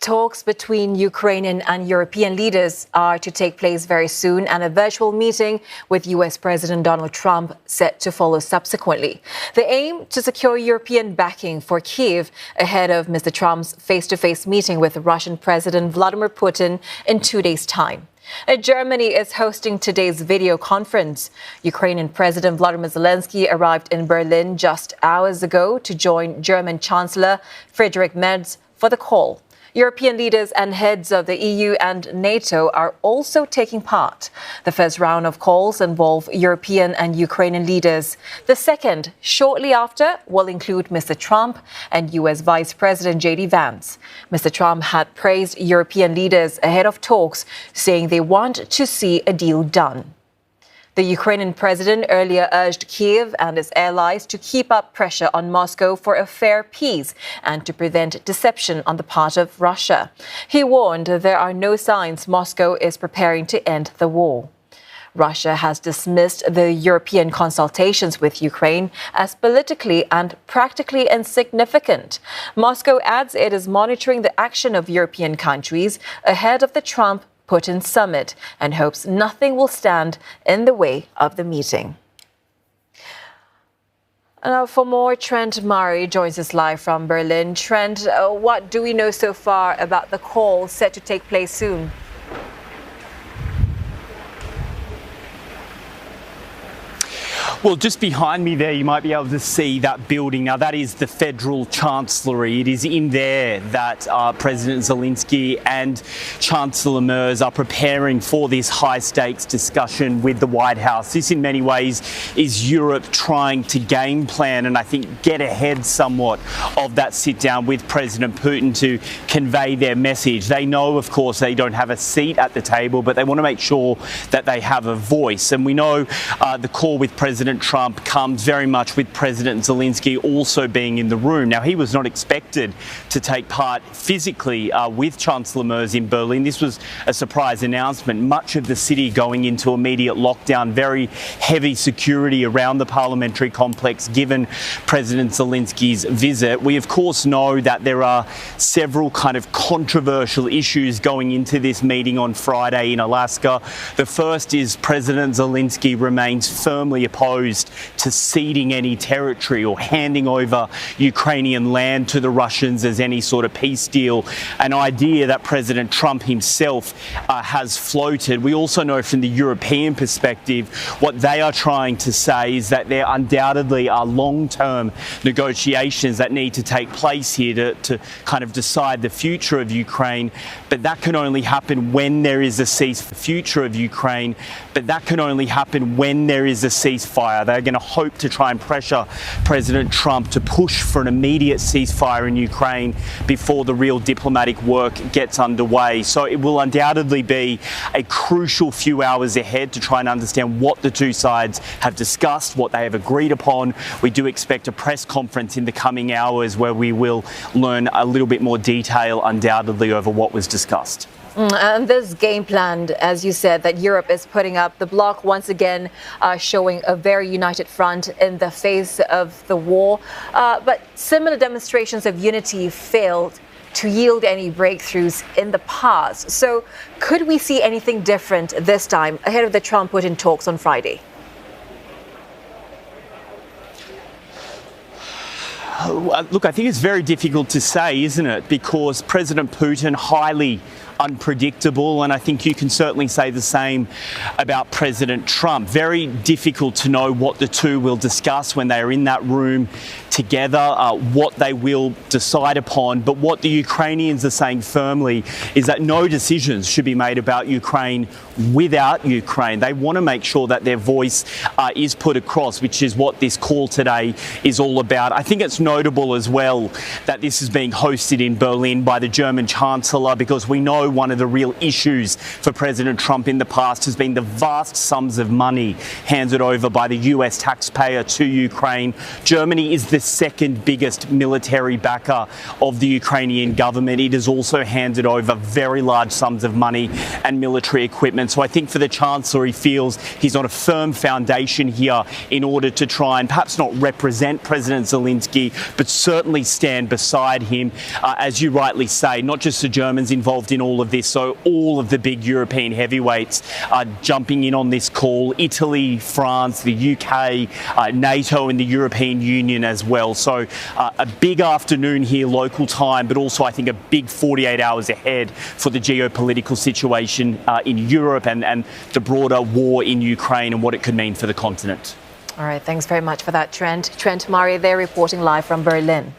Talks between Ukrainian and European leaders are to take place very soon, and a virtual meeting with US President Donald Trump set to follow subsequently. The aim to secure European backing for Kyiv ahead of Mr. Trump's face-to-face meeting with Russian President Vladimir Putin in 2 days' time. Germany is hosting today's video conference. Ukrainian President Volodymyr Zelenskyy arrived in Berlin just hours ago to join German Chancellor Friedrich Merz for the call. European leaders and heads of the EU and NATO are also taking part. The first round of calls involve European and Ukrainian leaders. The second, shortly after, will include Mr. Trump and US Vice President J.D. Vance. Mr. Trump had praised European leaders ahead of talks, saying they want to see a deal done. The Ukrainian president earlier urged Kyiv and its allies to keep up pressure on Moscow for a fair peace and to prevent deception on the part of Russia. He warned there are no signs Moscow is preparing to end the war. Russia has dismissed the European consultations with Ukraine as politically and practically insignificant. Moscow adds it is monitoring the action of European countries ahead of the Trump-Putin summit and hopes nothing will stand in the way of the meeting. Now, for more, Trent Murray joins us live from Berlin. Trent, what do we know so far about the call set to take place soon? Well, just behind me there, you might be able to see that building. Now, that is the Federal Chancellery. It is in there that President Zelenskyy and Chancellor Merz are preparing for this high-stakes discussion with the White House. This, in many ways, is Europe trying to game plan and, I think, get ahead somewhat of that sit-down with President Putin to convey their message. They know, of course, they don't have a seat at the table, but they want to make sure that they have a voice. And we know the call with President Trump comes very much with President Zelenskyy also being in the room. Now, he was not expected to take part physically with Chancellor Merz in Berlin. This was a surprise announcement. Much of the city going into immediate lockdown, very heavy security around the parliamentary complex given President Zelenskyy's visit. We, of course, know that there are several kind of controversial issues going into this meeting on Friday in Alaska. The first is President Zelenskyy remains firmly opposed to ceding any territory or handing over Ukrainian land to the Russians as any sort of peace deal, an idea that President Trump himself has floated. We also know from the European perspective what they are trying to say is that there undoubtedly are long-term negotiations that need to take place here to kind of decide the future of Ukraine, but that can only happen when there is a future of Ukraine, but that can only happen when there is a ceasefire. They're going to hope to try and pressure President Trump to push for an immediate ceasefire in Ukraine before the real diplomatic work gets underway. So it will undoubtedly be a crucial few hours ahead to try and understand what the two sides have discussed, what they have agreed upon. We do expect a press conference in the coming hours where we will learn a little bit more detail, undoubtedly, over what was discussed. And this game plan, as you said, that Europe is putting up, the bloc once again showing a very united front in the face of the war. But similar demonstrations of unity failed to yield any breakthroughs in the past. So could we see anything different this time ahead of the Trump-Putin talks on Friday? Look, I think it's very difficult to say, isn't it? Because President Putin, highly unpredictable, and I think you can certainly say the same about President Trump. Very difficult to know what the two will discuss when they are in that room together, what they will decide upon. But what the Ukrainians are saying firmly is that no decisions should be made about Ukraine without Ukraine. They want to make sure that their voice is put across, which is what this call today is all about. I think it's notable as well that this is being hosted in Berlin by the German Chancellor, because we know one of the real issues for President Trump in the past has been the vast sums of money handed over by the US taxpayer to Ukraine. Germany is the second biggest military backer of the Ukrainian government. It has also handed over very large sums of money and military equipment. So I think for the Chancellor, he feels he's on a firm foundation here in order to try and perhaps not represent President Zelenskyy, but certainly stand beside him. As you rightly say, not just the Germans involved in all of this, so all of the big European heavyweights are jumping in on this call. Italy, France, the UK, NATO and the European Union as well. So a big afternoon here, local time, but also I think a big 48 hours ahead for the geopolitical situation in Europe and the broader war in Ukraine and what it could mean for the continent. All right, thanks very much for that, Trent. Trent Murray there reporting live from Berlin.